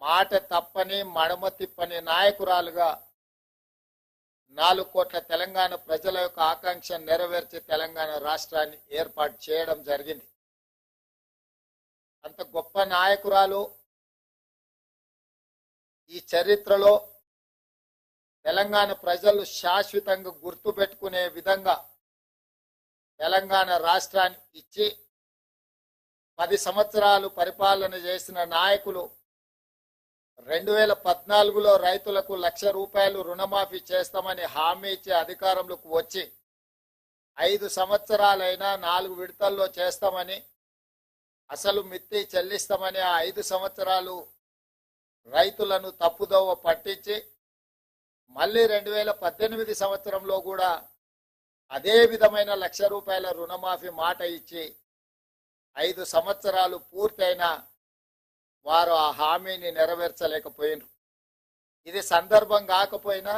మాట తప్పని మడమ తిప్పని నాయకురాలుగా 4 కోట్ల తెలంగాణ ప్రజల యొక్క ఆకాంక్ష నెరవేర్చి తెలంగాణ రాష్ట్రాన్ని ఏర్పాటు చేయడం జరిగింది. అంత గొప్ప నాయకురాలు ఈ చరిత్రలో తెలంగాణ ప్రజలు శాశ్వతంగా గుర్తుపెట్టుకునే విధంగా తెలంగాణ రాష్ట్రాన్ని ఇచ్చి 10 సంవత్సరాలు పరిపాలన చేసిన నాయకులు 2014లో రైతులకు ₹1,00,000 రుణమాఫీ చేస్తామని హామీ ఇచ్చి అధికారంలోకి వచ్చి 5 సంవత్సరాలైనా 4 విడతల్లో చేస్తామని, అసలు మిత్తి చెల్లిస్తామని ఆ 5 సంవత్సరాలు రైతులను తప్పుదోవ పట్టించి మళ్ళీ 2018 సంవత్సరంలో కూడా అదే విధమైన ₹1,00,000 రుణమాఫీ మాట ఇచ్చి 5 సంవత్సరాలు పూర్తయినా వారు ఆ హామీని నెరవేర్చలేకపోయినారు. ఇది సందర్భం కాకపోయినా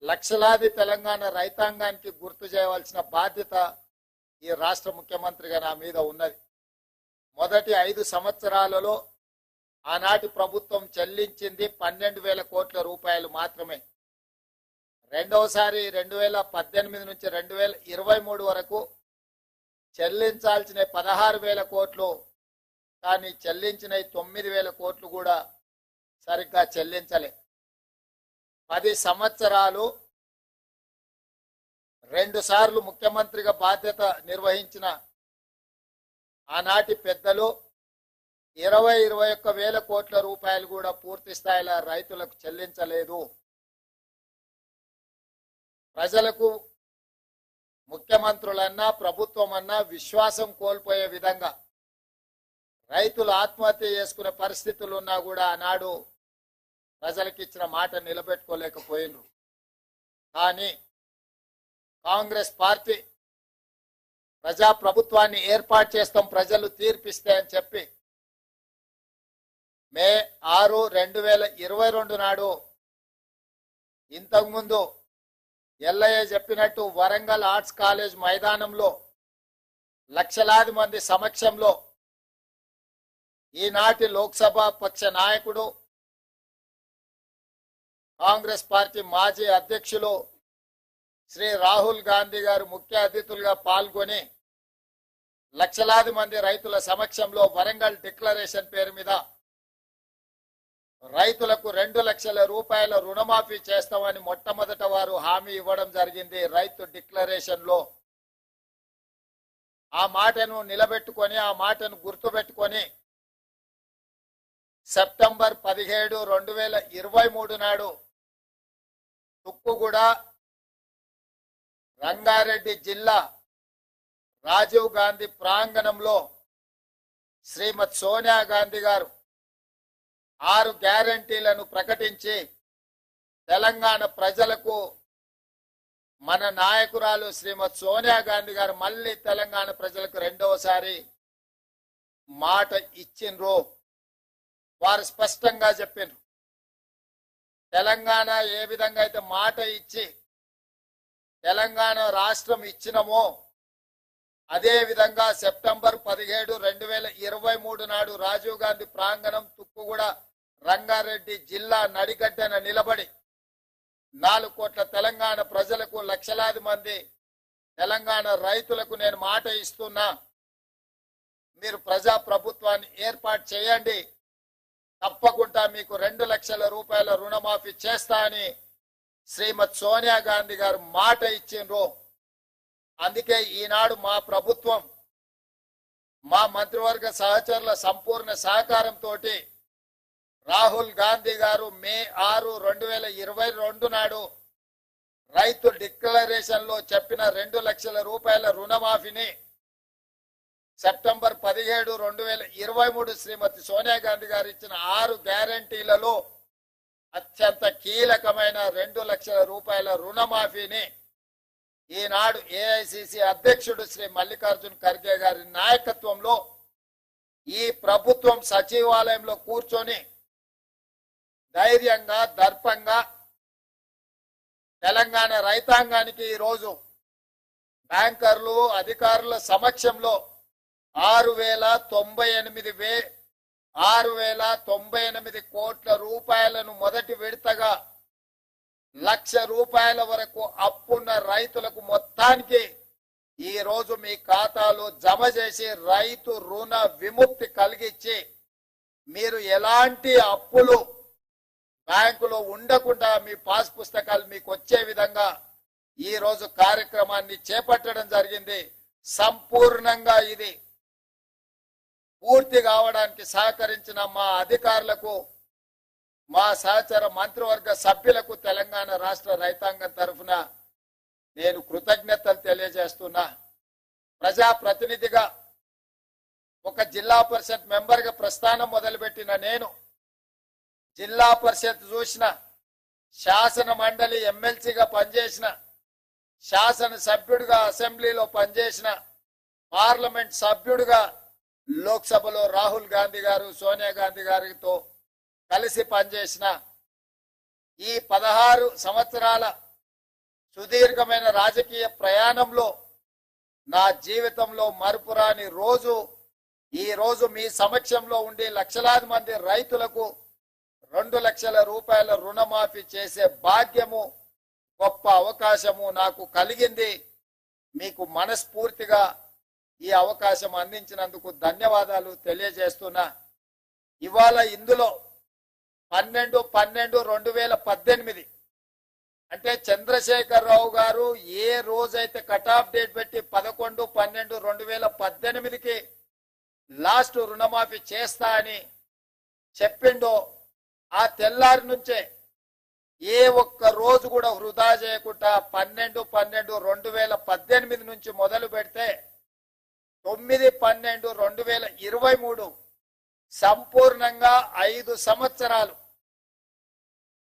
లక్షలాది తెలంగాణ రైతాంగానికి గుర్తు చేయవలసిన బాధ్యత ఈ రాష్ట్ర ముఖ్యమంత్రిగా నా మీద ఉన్నది. మొదటి 5 సంవత్సరాలలో ఆనాటి ప్రభుత్వం చెల్లించింది 12,000 కోట్ల రూపాయలు మాత్రమే. రెండవసారి 2018 నుంచి 2023 వరకు చెల్లించాల్సిన 16,000 కోట్లు, కానీ చెల్లించిన 9,000 కోట్లు కూడా సరిగ్గా చెల్లించలే. 10 సంవత్సరాలు 2 సార్లు ముఖ్యమంత్రిగా బాధ్యత నిర్వహించిన ఆనాటి పెద్దలు 21,000 కోట్ల రూపాయలు కూడా పూర్తి స్థాయిలో రైతులకు చెల్లించలేదు. ప్రజలకు ముఖ్యమంత్రులన్నా ప్రభుత్వం అన్నా విశ్వాసం కోల్పోయే విధంగా రైతులు ఆత్మహత్య చేసుకునే పరిస్థితులు ఉన్నా కూడా ఆనాడు ప్రజలకు ఇచ్చిన మాట నిలబెట్టుకోలేకపోయినరు. కానీ కాంగ్రెస్ పార్టీ ప్రజా ప్రభుత్వాన్ని ఏర్పాటు చేస్తాం, ప్రజలు తీర్పిస్తే అని చెప్పి మే 6, 2022 నాడు ఇంతకుముందు ఎల్లయ్య చెప్పినట్టు వరంగల్ ఆర్ట్స్ కాలేజ్ మైదానంలో లక్షలాది మంది సమక్షంలో ఈనాటి లోక్సభ పక్ష నాయకుడు కాంగ్రెస్ పార్టీ మాజీ అధ్యక్షులు శ్రీ రాహుల్ గాంధీ గారు ముఖ్య అతిథులుగా పాల్గొని లక్షలాది మంది రైతుల సమక్షంలో వరంగల్ డిక్లరేషన్ పేరు మీద రైతులకు ₹2,00,000 రుణమాఫీ చేస్తామని మొట్టమొదట వారు హామీ ఇవ్వడం జరిగింది. రైతు డిక్లరేషన్ లో ఆ మాటను నిలబెట్టుకొని, ఆ మాటను గుర్తుపెట్టుకొని సెప్టెంబర్ 17, 2023 నాడు తుక్కుగూడ రంగారెడ్డి జిల్లా రాజీవ్ గాంధీ ప్రాంగణంలో శ్రీమతి సోనియా గాంధీ గారు 6 గ్యారంటీలను ప్రకటించి తెలంగాణ ప్రజలకు మన నాయకురాలు శ్రీమతి సోనియా గాంధీ గారు మళ్ళీ తెలంగాణ ప్రజలకు రెండవసారి మాట ఇచ్చిండ్రు. వారు స్పష్టంగా చెప్పినారు, తెలంగాణ ఏ విధంగా అయితే మాట ఇచ్చి తెలంగాణ రాష్ట్రం ఇచ్చినమో అదే విధంగా సెప్టెంబర్ 17, 2023 నాడు రాజీవ్ గాంధీ ప్రాంగణం తుక్కుగూడ రంగారెడ్డి జిల్లా నడిగడ్డన నిలబడి 4 కోట్ల తెలంగాణ ప్రజలకు, లక్షలాది మంది తెలంగాణ రైతులకు నేను మాట ఇస్తున్నా, మీరు ప్రజా ప్రభుత్వాన్ని ఏర్పాటు చేయండి, తప్పకుండా మీకు ₹2,00,000 రుణమాఫీ చేస్తా అని శ్రీమతి సోనియా గాంధీ గారు మాట ఇచ్చిండ్రు. అందుకే ఈనాడు మా ప్రభుత్వం, మా మంత్రివర్గ సహచరుల సంపూర్ణ సహకారంతో రాహుల్ గాంధీ గారు మే 6, 2022 నాడు రైతు డిక్లరేషన్ లో చెప్పిన ₹2,00,000 రుణమాఫీని సెప్టెంబర్ 17, 2023 శ్రీమతి సోనియా గాంధీ గారు ఇచ్చిన 6 గ్యారంటీలలో అత్యంత కీలకమైన ₹2,00,000 రుణమాఫీని ఈనాడు ఏఐసిసి అధ్యక్షుడు శ్రీ మల్లికార్జున్ ఖర్గే గారి నాయకత్వంలో ఈ ప్రభుత్వం సచివాలయంలో కూర్చొని ధైర్యంగా, దర్పంగా తెలంగాణ రైతాంగానికి ఈరోజు బ్యాంకర్లు, అధికారుల సమక్షంలో 6,098 కోట్ల రూపాయలను మొదటి విడతగా ₹1,00,000 వరకు అప్పున్న రైతులకు మొత్తానికి ఈ రోజు మీ ఖాతాలో జమ చేసి రైతు రుణ విముక్తి కలిగించి మీరు ఎలాంటి అప్పులు బ్యాంకులో ఉండకుండా మీ పాస్ పుస్తకాలు మీకు వచ్చే విధంగా ఈ రోజు కార్యక్రమాన్ని చేపట్టడం జరిగింది. సంపూర్ణంగా ఇది పూర్తి కావడానికి సహకరించిన మా అధికారులకు, మా సహచర మంత్రివర్గ సభ్యులకు తెలంగాణ రాష్ట్ర రైతాంగం తరఫున నేను కృతజ్ఞతలు తెలియజేస్తున్నా. ప్రజాప్రతినిధిగా ఒక జిల్లా పరిషత్ మెంబర్గా ప్రస్థానం మొదలుపెట్టిన నేను జిల్లా పరిషత్ చూసిన, శాసన మండలి ఎమ్మెల్సీగా పనిచేసిన, శాసన సభ్యుడిగా అసెంబ్లీలో పనిచేసిన, పార్లమెంట్ సభ్యుడిగా లోక్సభలో రాహుల్ గాంధీ గారు, సోనియా గాంధీ గారితో కలిసి పనిచేసిన ఈ 16 సంవత్సరాల సుదీర్ఘమైన రాజకీయ ప్రయాణంలో నా జీవితంలో మరుపురాని రోజు ఈ రోజు మీ సమక్షంలో ఉండి లక్షలాది మంది రైతులకు 2 లక్షల రూపాయల రుణమాఫీ చేసే భాగ్యము, గొప్ప అవకాశము నాకు కలిగింది. మీకు మనస్ఫూర్తిగా ఈ అవకాశం అందించినందుకు ధన్యవాదాలు తెలియజేస్తున్నా. ఇవాళ ఇందులో 12/12/2018 అంటే చంద్రశేఖరరావు గారు ఏ రోజైతే కట్ ఆఫ్ డేట్ పెట్టి 11/12/2018కి లాస్ట్ రుణమాఫీ చేస్తా అని చెప్పిండో ఆ తెల్లారి నుంచే ఏ ఒక్క రోజు కూడా వృధా చేయకుండా 12/12/2018 నుంచి మొదలు పెడితే 9/12/2023 సంపూర్ణంగా 5 సంవత్సరాలు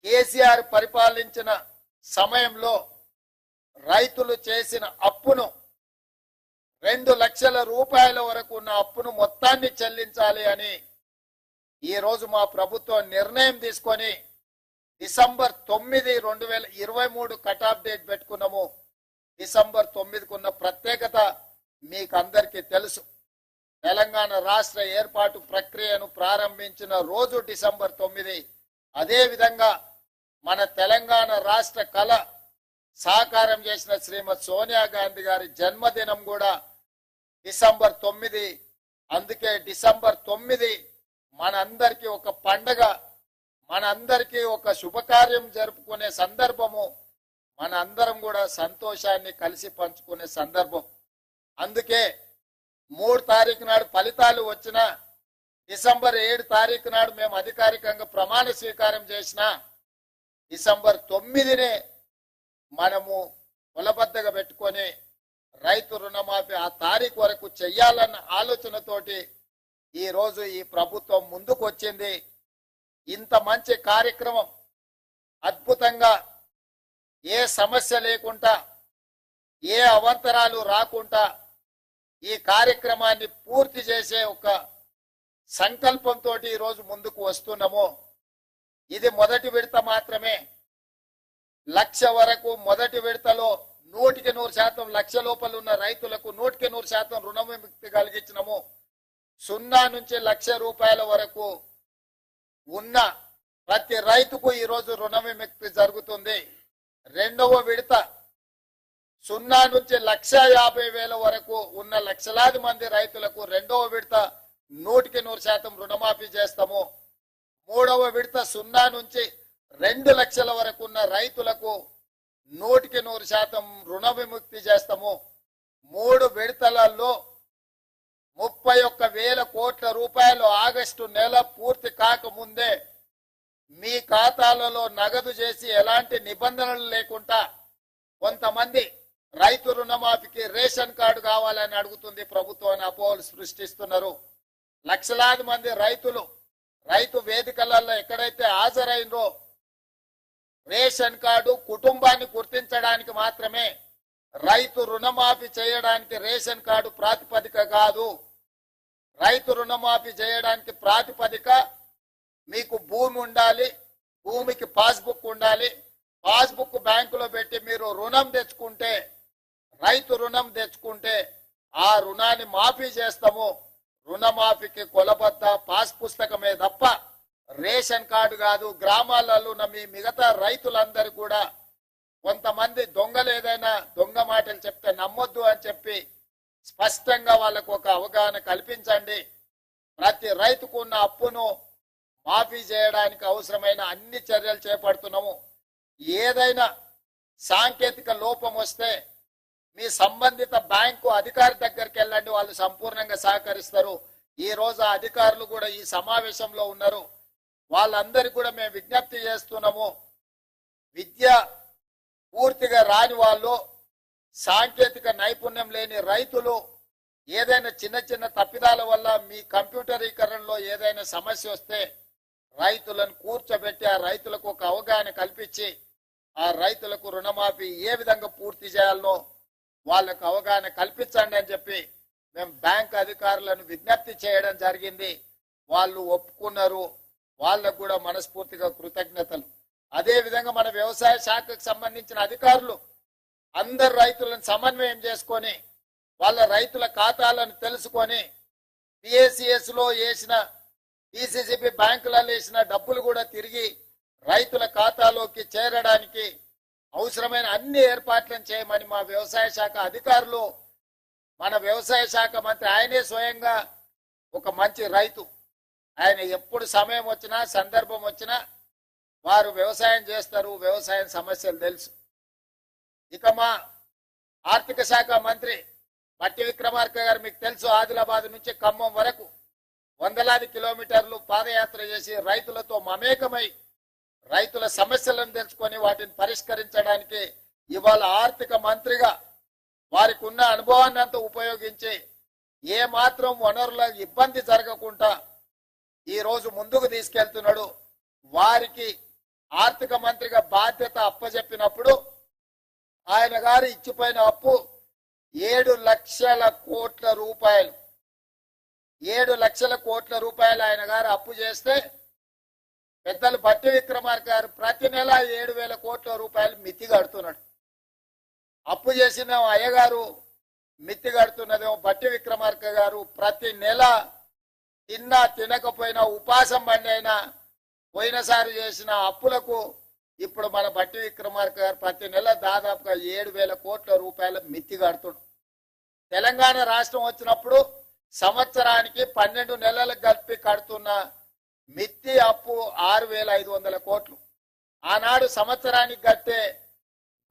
కేసీఆర్ పరిపాలించిన సమయంలో రైతులు చేసిన అప్పును 2 లక్షల రూపాయల వరకు ఉన్న అప్పును మొత్తాన్ని చెల్లించాలి అని ఈ రోజు మా ప్రభుత్వం నిర్ణయం తీసుకొని డిసెంబర్ 9, 2023 కట్ ఆఫ్ డేట్ పెట్టుకున్నాము. డిసెంబర్ 9కు ఉన్న ప్రత్యేకత మీకు అందరికీ తెలుసు. తెలంగాణ రాష్ట్ర ఏర్పాటు ప్రక్రియను ప్రారంభించిన రోజు డిసెంబర్ 9. అదే విధంగా మన తెలంగాణ రాష్ట్ర కళ సాకారం చేసిన శ్రీమతి సోనియా గాంధీ గారి జన్మదినం కూడా డిసెంబర్ 9. అందుకే డిసెంబర్ 9 మనందరికీ ఒక పండగ, మనందరికీ ఒక శుభకార్యం జరుపుకునే సందర్భము, మనందరం కూడా సంతోషాన్ని కలిసి పంచుకునే సందర్భం. అందుకే 3 తారీఖు నాడు ఫలితాలు వచ్చిన డిసెంబర్ 7 తారీఖు నాడు మేము అధికారికంగా ప్రమాణ స్వీకారం చేసిన డిసెంబర్ 9నే మనము కొలబద్దగా పెట్టుకొని రైతు రుణమాఫీ ఆ తారీఖు వరకు చెయ్యాలన్న ఆలోచనతోటి ఈ రోజు ఈ ప్రభుత్వం ముందుకు వచ్చింది. ఇంత మంచి కార్యక్రమం అద్భుతంగా ఏ సమస్య లేకుండా, ఏ అవాంతరాలు రాకుండా ఈ కార్యక్రమాన్ని పూర్తి చేసే ఒక సంకల్పంతో ఈ రోజు ముందుకు వస్తున్నాము. ఇది మొదటి విడత మాత్రమే. 1,00,000 వరకు మొదటి విడతలో 100% 1,00,000 లోపల ఉన్న రైతులకు 100% రుణ విముక్తి కలిగించినము. 0 నుంచి 1,00,000 రూపాయల వరకు ఉన్న ప్రతి రైతుకు ఈ రోజు రుణ విముక్తి జరుగుతుంది. రెండవ విడత 0 నుంచి 1,50,000 వరకు ఉన్న లక్షలాది మంది రైతులకు రెండవ విడత 100% రుణమాఫీ చేస్తాము. మూడవ విడత 0 నుంచి 2 లక్షల వరకు ఉన్న రైతులకు 100% రుణ విముక్తి చేస్తాము. 3 విడతలలో 31,000 కోట్ల రూపాయలు ఆగస్టు నెల పూర్తి కాకముందే మీ ఖాతాలలో నగదు చేసి ఎలాంటి నిబంధనలు లేకుండా కొంతమంది రైతు రుణమాఫీకి రేషన్ కార్డు కావాలని అడుగుతుంది ప్రభుత్వాన్ని అపోహలు సృష్టిస్తున్నారు. లక్షలాది మంది రైతులు రైతు వేదికలలో ఎక్కడైతే హాజరైనరో రేషన్ కార్డు కుటుంబాన్ని గుర్తించడానికి మాత్రమే, రైతు రుణమాఫీ చేయడానికి రేషన్ కార్డు ప్రాతిపదిక కాదు. రైతు రుణమాఫీ చేయడానికి ప్రాతిపదిక మీకు భూమి ఉండాలి, భూమికి పాస్బుక్ ఉండాలి. పాస్బుక్ బ్యాంకులో పెట్టి మీరు రుణం తెచ్చుకుంటే, రైతు రుణం తెచ్చుకుంటే ఆ రుణాన్ని మాఫీ చేస్తాము. రుణమాఫీకి కొలబద్ద పాస్ పుస్తకమే తప్ప రేషన్ కార్డు కాదు. గ్రామాలలో ఉన్న మీ మిగతా రైతులందరూ కూడా కొంతమంది దొంగలు ఏదైనా దొంగ మాటలు చెప్తే నమ్మొద్దు అని చెప్పి స్పష్టంగా వాళ్ళకు ఒక అవగాహన కల్పించండి. ప్రతి రైతుకు ఉన్న అప్పును మాఫీ చేయడానికి అవసరమైన అన్ని చర్యలు చేపడుతున్నాము. ఏదైనా సాంకేతిక లోపం వస్తే మీ సంబంధిత బ్యాంకు అధికారి దగ్గరికి వెళ్ళండి, వాళ్ళు సంపూర్ణంగా సహకరిస్తారు. ఈ రోజు ఆ అధికారులు కూడా ఈ సమావేశంలో ఉన్నారు. వాళ్ళందరికీ కూడా మేము విజ్ఞప్తి చేస్తున్నాము. విద్య పూర్తిగా రాని వాళ్ళు, సాంకేతిక నైపుణ్యం లేని రైతులు ఏదైనా చిన్న చిన్న తప్పిదాల వల్ల మీ కంప్యూటరీకరణలో ఏదైనా సమస్య వస్తే రైతులను కూర్చోబెట్టి ఆ రైతులకు ఒక అవగాహన కల్పించి ఆ రైతులకు రుణమాఫీ ఏ విధంగా పూర్తి చేయాలనో వాళ్ళకు అవగాహన కల్పించండి అని చెప్పి మేము బ్యాంక్ అధికారులను విజ్ఞప్తి చేయడం జరిగింది. వాళ్ళు ఒప్పుకున్నారు. వాళ్ళకు కూడా మనస్ఫూర్తిగా కృతజ్ఞతలు. అదే విధంగా మన వ్యవసాయ శాఖకు సంబంధించిన అధికారులు అందరు రైతులను సమన్వయం చేసుకొని వాళ్ళ రైతుల ఖాతాలను తెలుసుకొని పిఏసిఎస్ లో వేసిన డిసిసిబి బ్యాంకులలో వేసిన డబ్బులు కూడా తిరిగి రైతుల ఖాతాలోకి చేరడానికి అవసరమైన అన్ని ఏర్పాట్లను చేయమని మా వ్యవసాయ శాఖ అధికారులు, మన వ్యవసాయ శాఖ మంత్రి ఆయనే స్వయంగా ఒక మంచి రైతు. ఆయన ఎప్పుడు సమయం వచ్చినా సందర్భం వచ్చినా వారు వ్యవసాయం చేస్తారు. వ్యవసాయం సమస్యలు తెలుసు. ఇక మా ఆర్థిక శాఖ మంత్రి బట్టి విక్రమార్క గారు మీకు తెలుసు, ఆదిలాబాద్ నుంచి ఖమ్మం వరకు వందలాది కిలోమీటర్లు పాదయాత్ర చేసి రైతులతో మమేకమై రైతుల సమస్యలను తెలుసుకొని వాటిని పరిష్కరించడానికి ఇవాళ ఆర్థిక మంత్రిగా వారికి ఉన్న అనుభవాన్ని అంతా ఉపయోగించి ఏ మాత్రం వనరుల ఇబ్బంది జరగకుండా ఈ రోజు ముందుకు తీసుకెళ్తున్నాడు. వారికి ఆర్థిక మంత్రిగా బాధ్యత అప్పచెప్పినప్పుడు ఆయన గారు ఇచ్చిపోయిన అప్పు 7 లక్షల కోట్ల రూపాయలు. 7 లక్షల కోట్ల రూపాయలు ఆయన గారు అప్పు చేస్తే పెద్దలు బట్టి విక్రమార్క గారు ప్రతి నెల 7,000 కోట్ల రూపాయలు మిత్తి కడుతున్నాడు. అప్పు చేసిన అయ్యగారు మిత్తి కడుతున్నదేమో బట్టి విక్రమార్క గారు ప్రతి నెల తిన్నా తినకపోయినా ఉపాసం బండి అయినా పోయినసారి చేసిన అప్పులకు ఇప్పుడు మన బట్టి విక్రమార్క గారు ప్రతి నెల దాదాపుగా 7,000 కోట్ల రూపాయల మిత్తి కడుతున్నాడు. తెలంగాణ రాష్ట్రం వచ్చినప్పుడు సంవత్సరానికి 12 నెలలకు కలిపి కడుతున్న మిత్తి అప్పు 6,500 కోట్లు. ఆనాడు సంవత్సరానికి కట్టే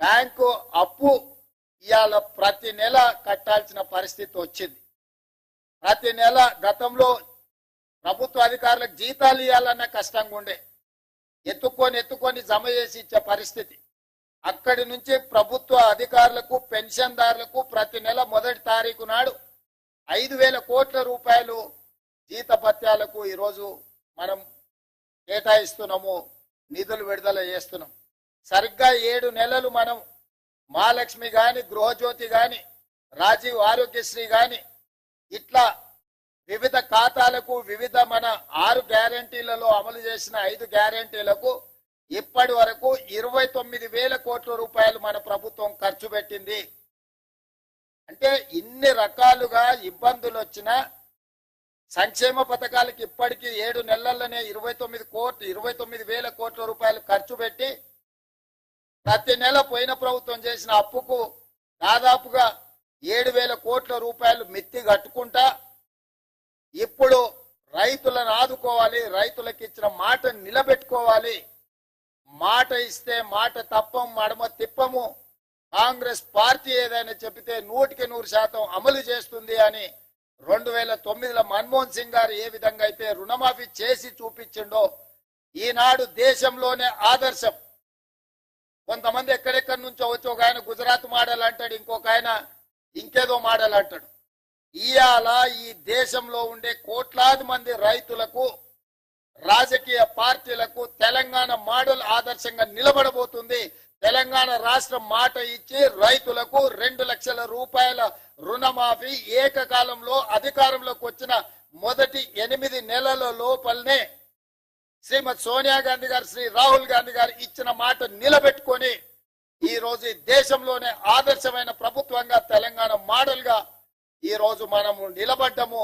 బ్యాంకు అప్పు ఇవాళ ప్రతి నెల కట్టాల్సిన పరిస్థితి వచ్చింది. ప్రతి నెల గతంలో ప్రభుత్వ అధికారులకు జీతాలు ఇవ్వాలన్న కష్టంగా ఉండే, ఎత్తుకొని జమ చేసి ఇచ్చే పరిస్థితి. అక్కడి నుంచి ప్రభుత్వ అధికారులకు పెన్షన్దారులకు ప్రతి నెల మొదటి తారీఖు నాడు 5,000 కోట్ల రూపాయలు జీతభత్యాలకు ఈరోజు మనం కేటాయిస్తున్నాము, నిధులు విడుదల చేస్తున్నాం. సరిగ్గా 7 నెలలు మనం మహాలక్ష్మి గాని, గృహజ్యోతి గాని, రాజీవ్ ఆరోగ్యశ్రీ గాని ఇట్లా వివిధ ఖాతాలకు వివిధ మన 6 గ్యారంటీలలో అమలు చేసిన 5 గ్యారంటీలకు ఇప్పటి వరకు 29,000 కోట్ల రూపాయలు మన ప్రభుత్వం ఖర్చు పెట్టింది. అంటే ఇన్ని రకాలుగా ఇబ్బందులు వచ్చినా సంక్షేమ పథకాలకు ఇప్పటికీ 7 నెలల్లోనే 29,000 కోట్ల రూపాయలు ఖర్చు పెట్టి ప్రతి నెల పోయిన ప్రభుత్వం చేసిన అప్పుకు దాదాపుగా 7,000 కోట్ల రూపాయలు మిత్తి కట్టుకుంటా ఇప్పుడు రైతులను ఆదుకోవాలి, రైతులకు ఇచ్చిన మాట నిలబెట్టుకోవాలి. మాట ఇస్తే మాట తప్పం, మడమ తిప్పము. కాంగ్రెస్ పార్టీ ఏదైనా చెబితే 100% అమలు చేస్తుంది అని 2009లో మన్మోహన్ సింగ్ గారు ఏ విధంగా అయితే రుణమాఫీ చేసి చూపించిండో ఈనాడు దేశంలోనే ఆదర్శం. కొంతమంది ఎక్కడెక్కడి నుంచో వచ్చి ఒక ఆయన గుజరాత్ మోడల్ అంటాడు, ఇంకొక ఆయన ఇంకేదో మోడల్ అంటాడు. ఇవాళ ఈ దేశంలో ఉండే కోట్లాది మంది రైతులకు, రాజకీయ పార్టీలకు తెలంగాణ మోడల్ ఆదర్శంగా నిలబడబోతుంది. తెలంగాణ రాష్ట్రం మాట ఇచ్చి రైతులకు 2 లక్షల రూపాయల రుణమాఫీ ఏకకాలంలో అధికారంలోకి వచ్చిన మొదటి 8 నెలల లోపలనే శ్రీమతి సోనియా గాంధీ గారు, శ్రీ రాహుల్ గాంధీ గారు ఇచ్చిన మాట నిలబెట్టుకొని ఈ రోజు దేశంలోనే ఆదర్శమైన ప్రభుత్వంగా తెలంగాణ మోడల్ గా ఈ రోజు మనము నిలబడ్డము.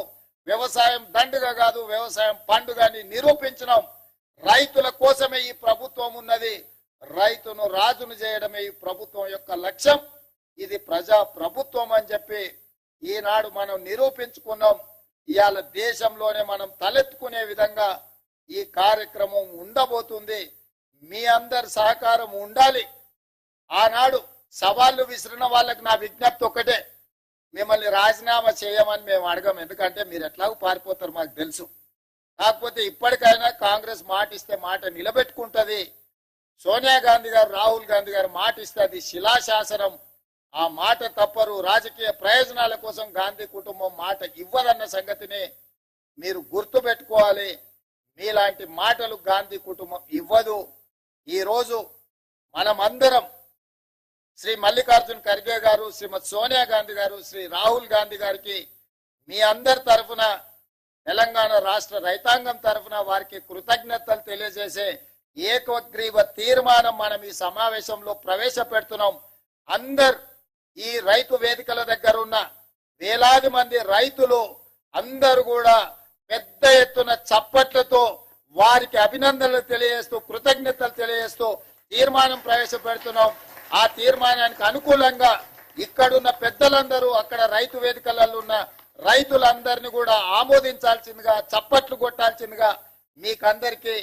వ్యవసాయం దండుగ కాదు, వ్యవసాయం పండుగ అని నిరూపించినాం. రైతుల కోసమే ఈ ప్రభుత్వం ఉన్నది. రైతును రాజును చేయడమే ఈ ప్రభుత్వం యొక్క లక్ష్యం. ఇది ప్రజా ప్రభుత్వం అని చెప్పి ఈనాడు మనం నిరూపించుకున్నాం. ఇవాళ దేశంలోనే మనం తలెత్తుకునే విధంగా ఈ కార్యక్రమం ఉండబోతుంది. మీ అందరి సహకారం ఉండాలి. ఆనాడు సవాళ్లు విసిరిన వాళ్ళకి నా విజ్ఞప్తి ఒకటే, మిమ్మల్ని రాజీనామా చేయమని మేము అడగం. ఎందుకంటే మీరు ఎట్లాగూ పారిపోతారు మాకు తెలుసు. కాకపోతే ఇప్పటికైనా కాంగ్రెస్ మాట ఇస్తే మాట నిలబెట్టుకుంటది. సోనియా గాంధీ గారు, రాహుల్ గాంధీ గారు మాట ఇస్తే అది శిలాశాసనం. ఆ మాట తప్పరు. రాజకీయ ప్రయోజనాల కోసం గాంధీ కుటుంబం మాట ఇవ్వదన్న సంగతిని మీరు గుర్తు పెట్టుకోవాలి. మీలాంటి మాటలు గాంధీ కుటుంబం ఇవ్వదు. ఈ రోజు మనమందరం శ్రీ మల్లికార్జున్ ఖర్గే గారు, శ్రీమతి సోనియా గాంధీ గారు, శ్రీ రాహుల్ గాంధీ గారికి మీ అందరి తరఫున, తెలంగాణ రాష్ట్ర రైతాంగం తరఫున వారికి కృతజ్ఞతలు తెలియజేసే ఏకగ్రీవ తీర్మానం మనం ఈ సమావేశంలో ప్రవేశపెడుతున్నాం. ఈ రైతు వేదికల దగ్గర ఉన్న వేలాది మంది రైతులు అందరూ కూడా పెద్ద ఎత్తున చప్పట్లతో వారికి అభినందనలు తెలియజేస్తూ, కృతజ్ఞతలు తెలియజేస్తూ తీర్మానం ప్రవేశపెడుతున్నాం. ఆ తీర్మానానికి అనుకూలంగా ఇక్కడున్న పెద్దలందరూ, అక్కడ రైతు వేదికలలో ఉన్న రైతులందరినీ కూడా ఆమోదించాల్సిందిగా, చప్పట్లు కొట్టాల్సిందిగా మీకందరికీ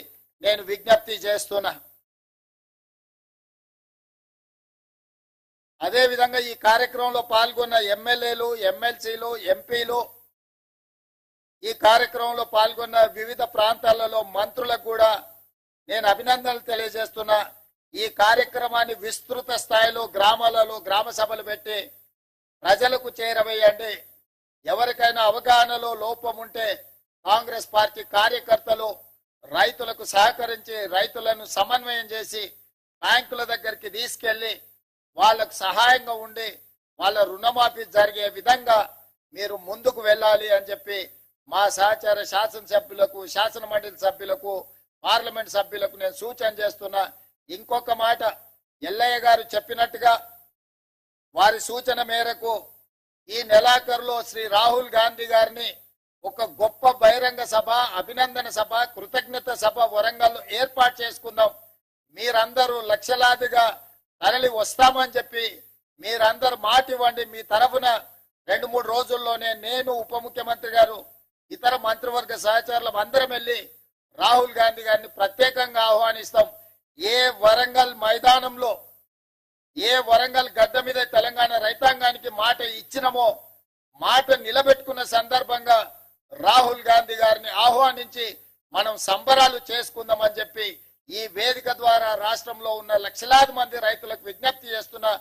నేను విజ్ఞప్తి చేస్తున్నా. అదే విధంగా ఈ కార్యక్రమంలో పాల్గొన్న ఎమ్మెల్యేలు, ఎమ్మెల్సీలు, ఎంపీలు, ఈ కార్యక్రమంలో పాల్గొన్న వివిధ ప్రాంతాలలో మంత్రులకు కూడా నేను అభినందనలు తెలియజేస్తున్నా. ఈ కార్యక్రమాన్ని విస్తృత స్థాయిలో గ్రామాలలో గ్రామ సభలు పెట్టి ప్రజలకు చేరవేయండి. ఎవరికైనా అవగాహనలో లోపం ఉంటే కాంగ్రెస్ పార్టీ కార్యకర్తలు రైతులకు సహకరించి, రైతులను సమన్వయం చేసి బ్యాంకుల దగ్గరికి తీసుకెళ్లి వాళ్లకు సహాయంగా ఉండి వాళ్ళ రుణమాఫీ జరిగే విధంగా మీరు ముందుకు వెళ్ళాలి అని చెప్పి మా సహచార శాసనసభ్యులకు, శాసన మండలి సభ్యులకు, పార్లమెంట్ సభ్యులకు నేను సూచన చేస్తున్నా. ఇంకొక మాట, ఎల్లయ్య గారు చెప్పినట్టుగా వారి సూచన మేరకు ఈ నెలాఖరులో శ్రీ రాహుల్ గాంధీ గారిని ఒక గొప్ప బహిరంగ సభ, అభినందన సభ, కృతజ్ఞత సభ వరంగల్లో ఏర్పాటు చేసుకుందాం. మీరందరూ లక్షలాదిగా తరలి వస్తామని చెప్పి మీరందరూ మాట ఇవ్వండి. మీ తరఫున 2-3 రోజుల్లోనే నేను, ఉప ముఖ్యమంత్రి గారు, ఇతర మంత్రివర్గ సహచరులు అందరం వెళ్ళి రాహుల్ గాంధీ గారిని ప్రత్యేకంగా ఆహ్వానిస్తాం. ఏ వరంగల్ మైదానంలో, ఏ వరంగల్ గడ్డ మీద తెలంగాణ రైతాంగానికి మాట ఇచ్చినమో మాట నిలబెట్టుకున్న సందర్భంగా రాహుల్ గాంధీ గారిని ఆహ్వానించి మనం సంబరాలు చేసుకుందామని చెప్పి ఈ వేదిక ద్వారా రాష్ట్రంలో ఉన్న లక్షలాది మంది రైతులకు విజ్ఞప్తి చేస్తున్నా.